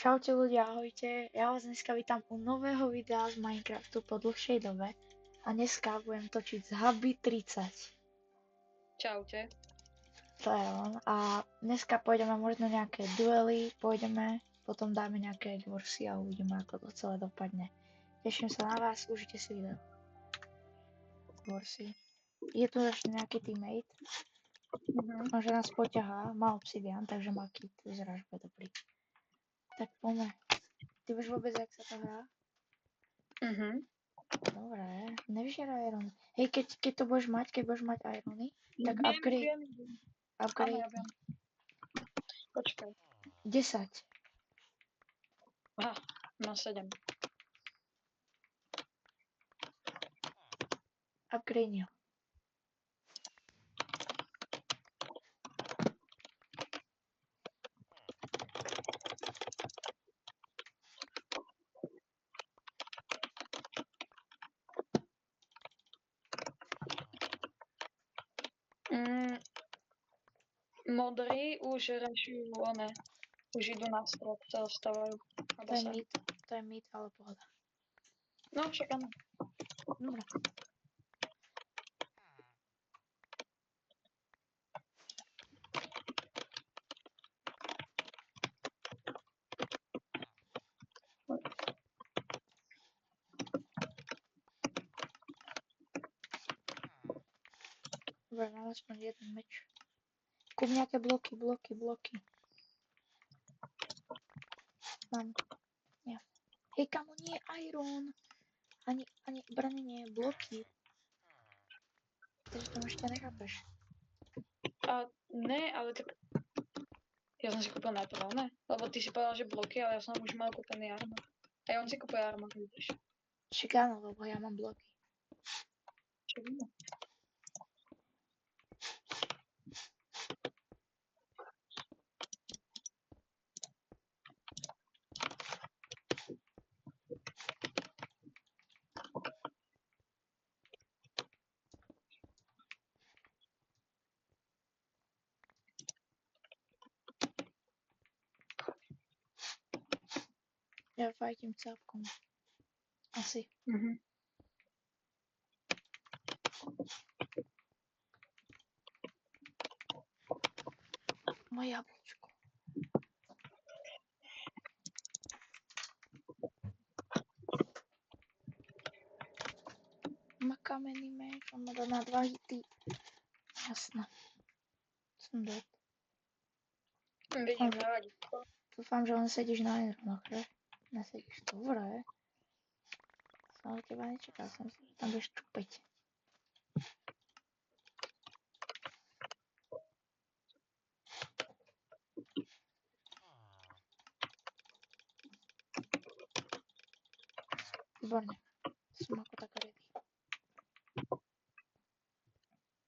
Čaute ľudia, ahojte. Ja vás dneska vítam u nového videa z Minecraftu po dlhšej dobe a dneska budem točiť z Habi 30. Čaute. To je on a dneska pôjdeme možno nejaké duely, potom dáme nejaké dvorsy a uvidíme, ako to celé dopadne. Teším sa na vás, užite si video. Dvorsy. Je tu ešte nejaký teammate. Dúfam, že nás poťahá, má obsidian, takže má kit, vyzerá, že bude dobrý. Tak poďme. Ty vieš vôbec, jak sa to hrá? Dobre, nevyžeraj iron. Hej, keď to budeš mať, keď budeš mať irony, tak upgrade. Áno, ja viem. Počkaj. 10. Aha, no 7. Upgrade ho. Modrí už rešujú one. Už idú na strop, sa dostávajú. To je mid, ale pohoda. No, však áno. Dobre. Dobre, mám aspoň jeden meč. Kúp nejaké bloky. Mám. Nie. Hej, kamo, nie iron. Ani brane nie, bloky. Takže to ešte nechápeš. A ne, ale tak... Ja som si kúpil najprv one, lebo ty si povedal, že bloky, ale ja som už mal kúpený armor. A on si kúpil armor, vidíš. Však áno, lebo ja mám bloky. Čo vidno? Ja fajtím cápkom. Asi. Moje jablčko. Má kamenný meč, on má dá na 2 hity. Jasné. Som dead. Vidím, nevadí. Dúfam, že len sedíš na ironoch, že? Nesedíš, dobre. Som od teba nečakal, som si, že tam budeš čupeť. Výborne. Som ako tak ready.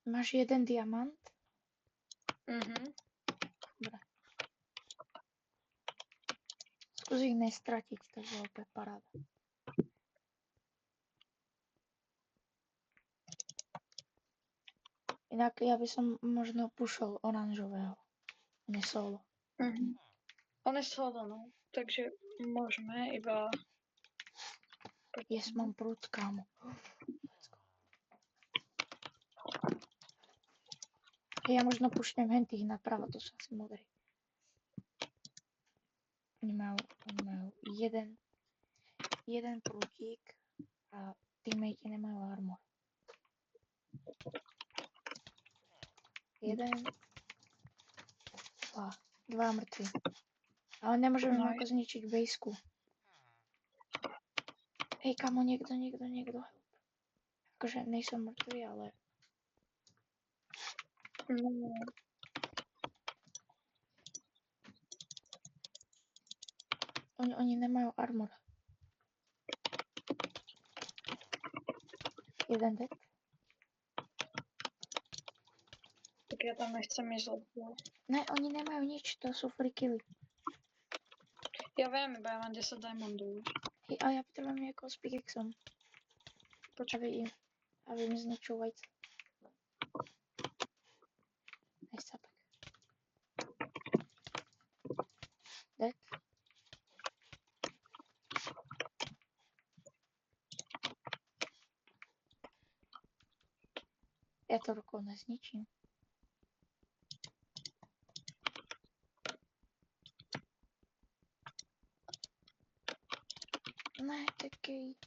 Máš jeden diamant? Dobre. Skús ich nestratiť, to bolo úplne paráda. Inak ja by som možno pušol oranžového. Nie solo. On je solo, no. Takže môžeme iba... Yes, mám prúd, kámo. Let's go. Ja možno pušnem hentých napravo, to sú asi modrí. Oni majú jeden prútik a teammate nemajú armor. Jeden, dva mŕtvi. Ale nemôžeme ako zničiť bejsku. Hej, kamo, niekto. Akože nejsem mŕtvy, ale... Oni nemajú armor. Jeden dead. Tak ja tam nechcem ísť, lebo... Ne, oni nemajú nič, to sú free killy. Ja viem, iba ja mám 10 diamondov. Hej, ale ja potrebujem niekoho s pickaxom. Počkaj. Aby mi zničil vajce. Nice sapek. Dead. Ja to rukou nezničím. Ne, taký.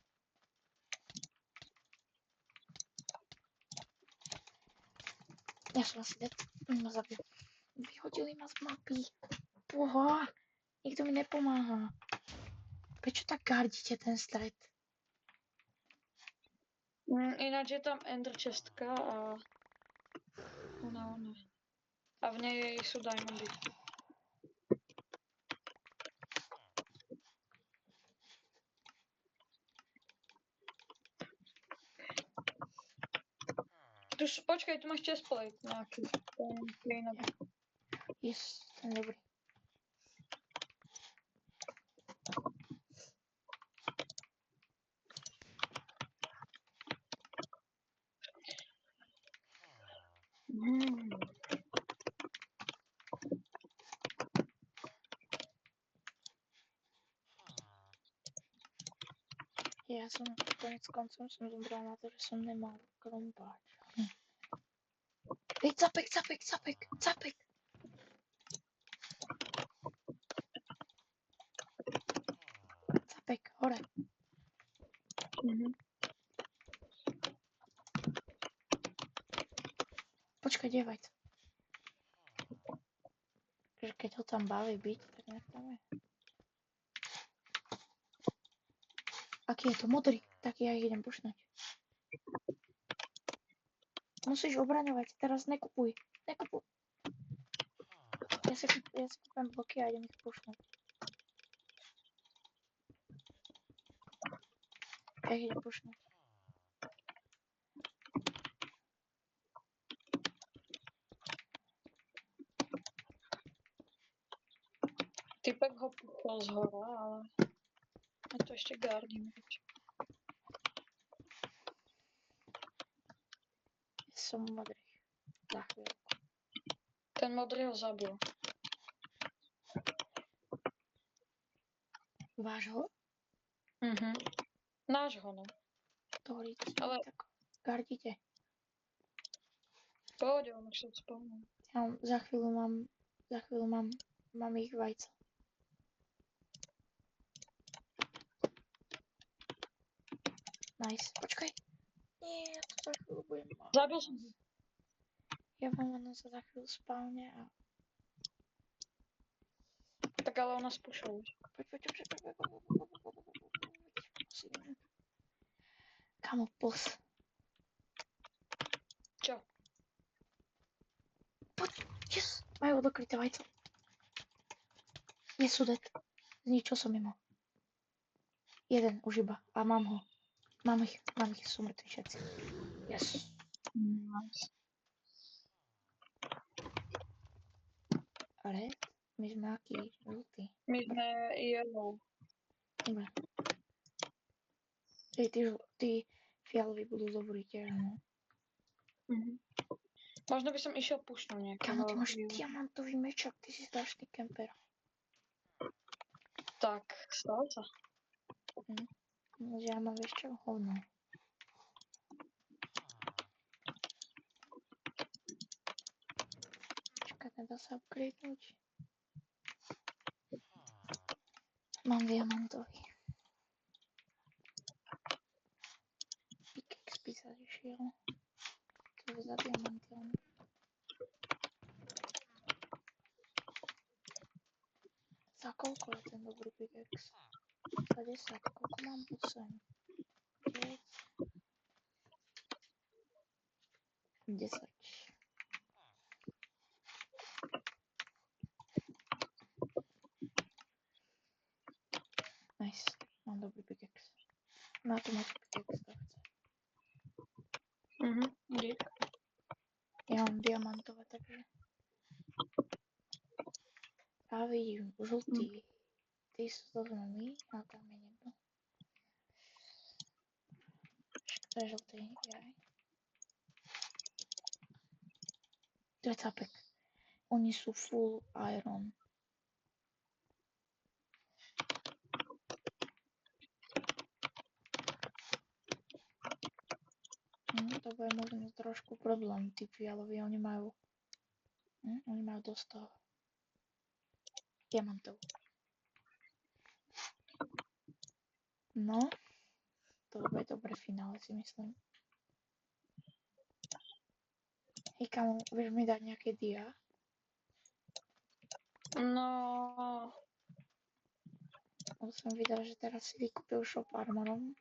Ja som asi dead. Ma zabil. Vyhodili ma z mapy. Boha, nikto mi nepomáha. Prečo tak gardíte ten stred? Ináč je tam ender chestka a ona. A v nej sú diamondy. Počkaj, tu máš chestplate nejaký. Ten je inak. Yes, ten dobrý. Ja som konec koncom som zomrel na to, že som nemal krompáč. Hej, capek! Capek, hore. Počkaj, kde je vajca? Že keď ho tam baví byť, tak nech tam je. Aký je to modrý, tak ja ich idem pušnúť. Musíš obraňovať, teraz nekupuj. Ja si kúpem bloky a idem ich pušnúť. Ja ich idem pušnúť. Typek ho puchol z hora, ale ja to ešte gardím. Som modrý. Za chvíľku. Ten modrý ho zabil. Vášho? Nášho, no. Ktorý Ale- tak gardíte. Pohode, on už sa spomnul. Ja za chvíľu mám ich vajca. Nice. Počkaj. Nie, ja to za chvíľu budem mať. Zabil som ho. Ja vám len sa za chvíľu spávne a... Tak ale ona spúšala. Poď. Kamo, plus. Čo? Poď, yes. Majú odokryté vajco. Je sudet. Zničil som im ho. Jeden už iba. A mám ho. Mám ich, sú mŕtvi všetci. Yes. Nice. Red? My sme aký? Žltý. My sme yellow. Dobre. Tí fialoví budú dobrí tiež, no. Možno by som išiel pušnúť nejakého. Kamo, ty máš diamantový mečak, ty si strašný kemper. Tak, stalo sa. Že ja mám vieš čo? Hovno. Čakaj, nedá sa upgradenúť. Mám diamantový. Pickaxe by sa zišiel. To je za diamanty. Za koľko je ten dobrý pickaxe? Za 10. Koľko mám? 8. 9. 10. Nice. Mám dobrý pickaxe. Na to máš pickaxe, to chce. Dík. Ja mám diamantové, takže... A vidím, žltý. Ty sú to sme my, a tam je niekto. To je žltý, jaj. To je capek. Oni sú full iron. to bude možno trošku problém. Tí fialoví, oni majú dosť toho. Diamantov. No, to bude dobré finále, si myslím. Hej, kamo, vieš mi dať nejaké dia? No, Lebo som videl, že teraz si vykúpil shop armorom.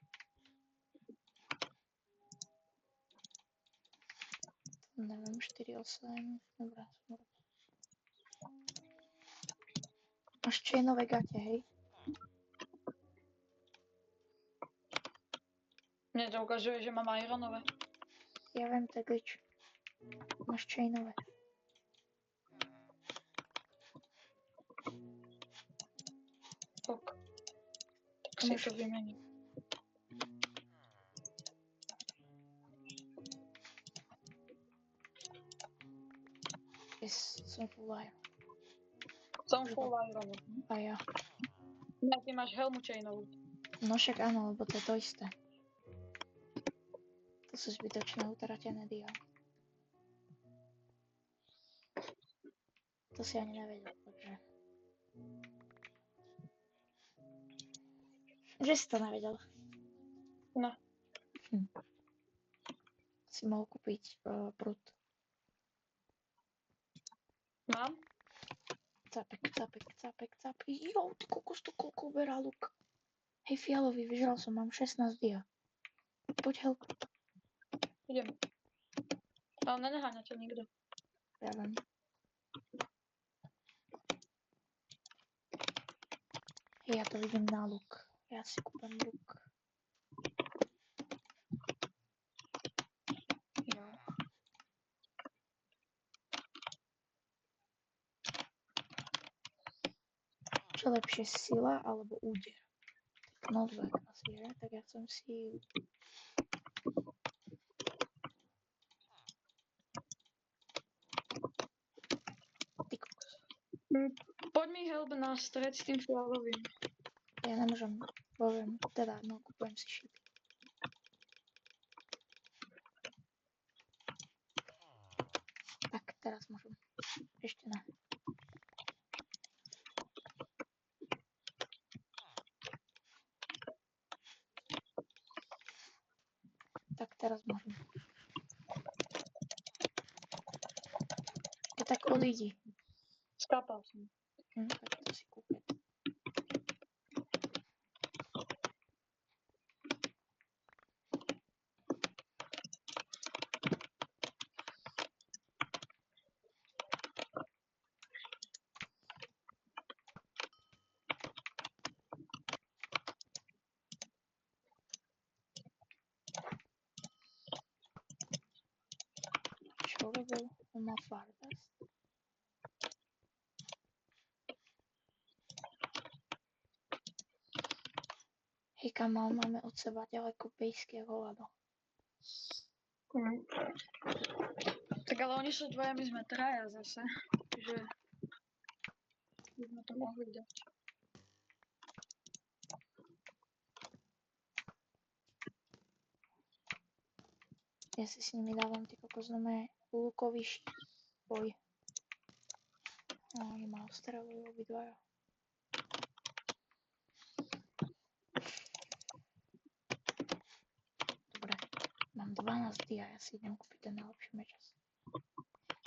Neviem, 4,8. Dobrá, super. Máš chainové gate, hej? mne to ukazuje, že mám ironové. Ja viem, to je glitch. Máš chainové. Ok. Tak si to vymením. Yes, som full iron. Som full iron. A ja. Ne, ty máš helmu chainovú. No však áno, lebo to je to isté. To sú zbytočné utratené dia. To si ani nevedel, takže... Že si to nevedel. No. Si mohol kúpiť prut. Mám? Capek, capek, capek, capek. Jo, ty kokos, to koľko uberá luk. Hej, fialový, vyžral som, mám 16 dia. Poď help. Idem. Ale nenaháňa ťa nikto. Ja viem. Hej, ja to vidím na luk. Ja si kúpem luk. Jo. Čo lepšie, sila alebo úder? Knockback asi, že? Tak ja chcem si... Ty kokos. Poď mi help na stred s tým fialovým. Ja nemôžem, poviem, teda, no, kúpujem si šipy. Tak, teraz môžem. Ešte ne. Tak, teraz môžem. Keď tak odídi. Skápal som. Tak to si kúpim. Čo robil? On má Farvest. Hej, kamal, máme od seba ďaleko pejsky ako hovado. Tak ale oni sú dvoja, my sme traja zase. Že by sme to mohli dať. Ja si s nimi dávam ty kokos lukový boj. No, oni ma ostravujú obidvaja. Dobre, mám 12 dia, ja si idem kúpiť ten najlepší meč asi.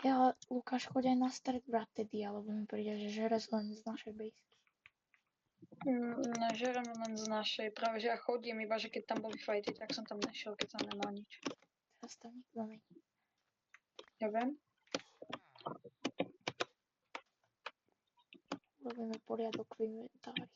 Ja, Lukáš, choď aj na stred brať tie dia, lebo mi príde, že žerez len z našej bejsky. Nežerem len z našej, práve že ja chodím, iba že keď tam boli fajty, tak som tam nešiel, keď tam nemal nič. Teraz tam nikto není. Ja viem. Robíme poriadok v inventári.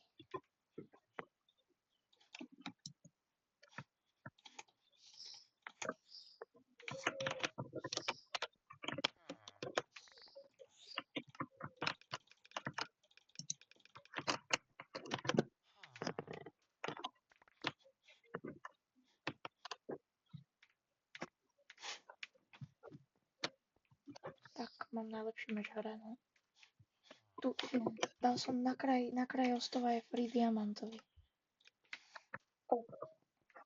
Tak, mám najlepší meč hore, no. Tu, dal som na kraj ostrova je free diamantový.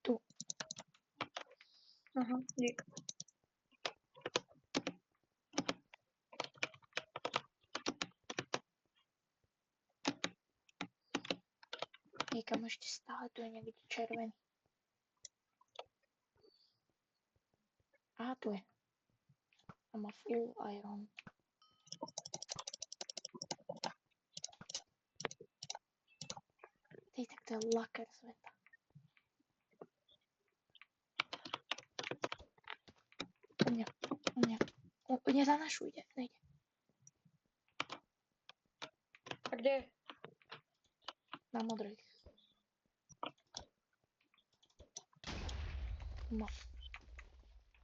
Tu. Aha, dík. Niekam ešte stále tu je niekde červený. Aha, tu je. A má full iron. Ty, tak to je laker sveta. U mňa. Nie za našu ide, nejde. A kde je? Na modrej.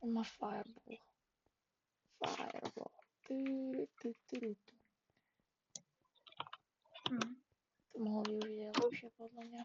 On má fireball. Fireball. To mohol využiť lepšie podľa mňa.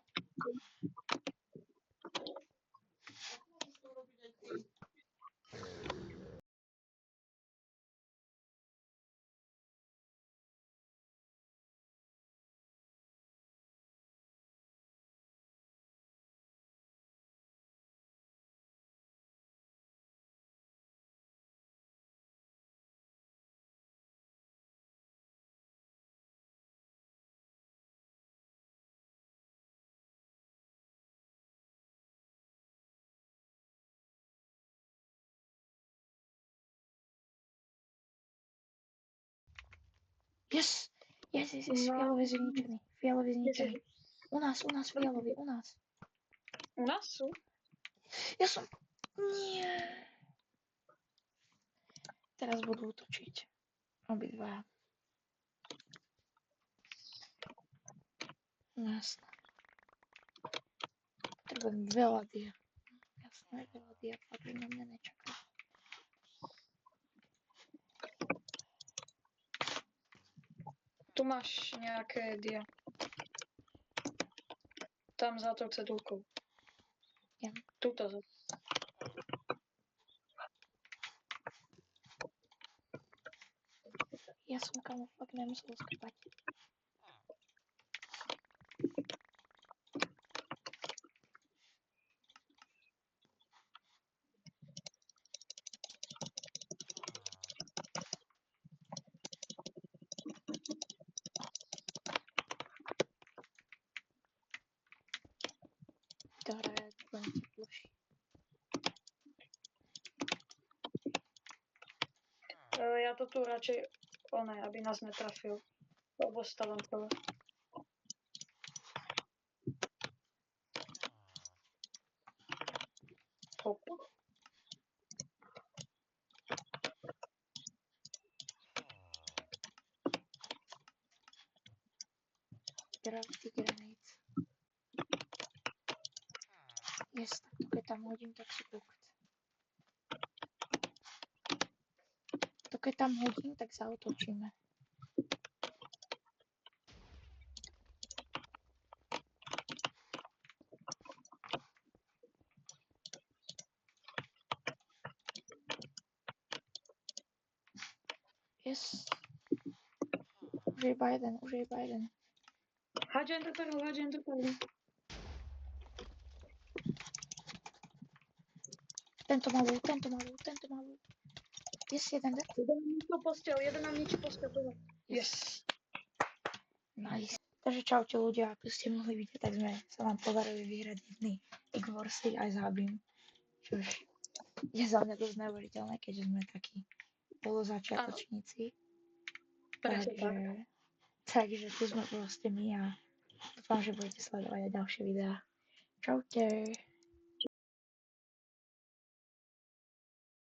Yes! Yes, No. fialový zničený. Fialový Kde si? zničený. U nás, fialový, u nás. U nás sú? Ja som... Nie. Teraz budú útočiť. Obidva. Jasné. Potrebujem veľa dia. Jasné, veľa dia. Padli na mňa nečakal. Tu máš nejaké dia. Tam za tou cedulkou. Ja. Tuto za. Ja som kamo fakt nemusel skúpať. To hra je len teplejší. Ja to tu radšej aby nás netrafil. Lebo stávam celé. Hop. Gravity grenades. Yes, tak to keď tam hodím, tak si kúkať. To keď tam hodím, tak zaútočíme. Yes. Už je iba jeden. Hádžem do perlu. Tento malú. Yes, jeden dead. Jeden na nič postel. Yes. Nice. Takže čaute ľudia, ako ste mohli vidieť, tak sme sa nám podarili vyhrať jedný Igvorsy aj zábim. Čož je za mňa dosť neuveriteľné, keďže sme takí polozačiatočníci. Takže tu sme proste my a dúfam, že budete sledovať aj ďalšie videá. Čaute.